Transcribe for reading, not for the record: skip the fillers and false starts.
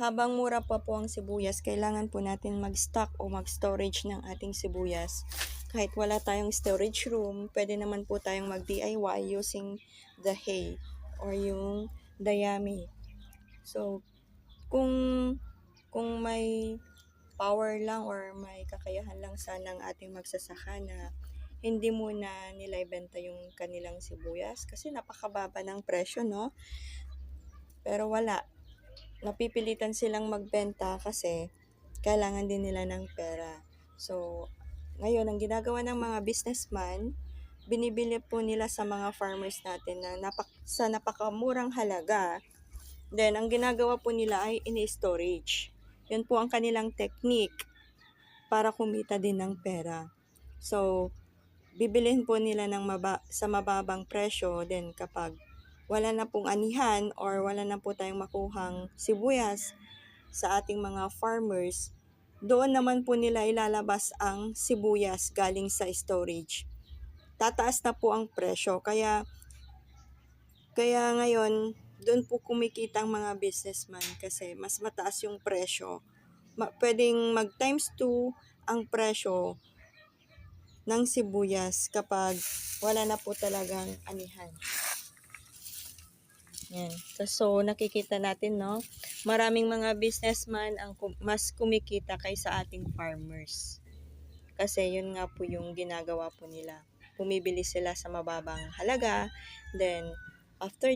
Habang mura pa po ang sibuyas, kailangan po natin mag-stock o mag-storage ng ating sibuyas. Kahit wala tayong storage room, pwede naman po tayong mag-DIY using the hay or yung dayami. So, kung may power lang or may kakayahan lang sana ang ating magsasaka na hindi muna nila ibenta yung kanilang sibuyas kasi napakababa ng presyo, no? Pero wala, napipilitan silang magbenta kasi kailangan din nila ng pera. So, ngayon, ang ginagawa ng mga businessman, binibili po nila sa mga farmers natin na sa napakamurang halaga. Then, ang ginagawa po nila ay ini-storage. Yun po ang kanilang technique para kumita din ng pera. So, bibilhin po nila sa mababang presyo. Then, kapag wala na pong anihan or wala na po tayong makuhang sibuyas sa ating mga farmers, doon naman po nila ilalabas ang sibuyas galing sa storage. Tataas na po ang presyo. Kaya ngayon, doon po kumikita ang mga businessman kasi mas mataas yung presyo. Pwedeng mag times 2 ang presyo ng sibuyas kapag wala na po talagang anihan. Yan. So, nakikita natin, no? Maraming mga businessman ang mas kumikita kaysa ating farmers. Kasi yun nga po yung ginagawa po nila. Bumibili sila sa mababang halaga. Then, after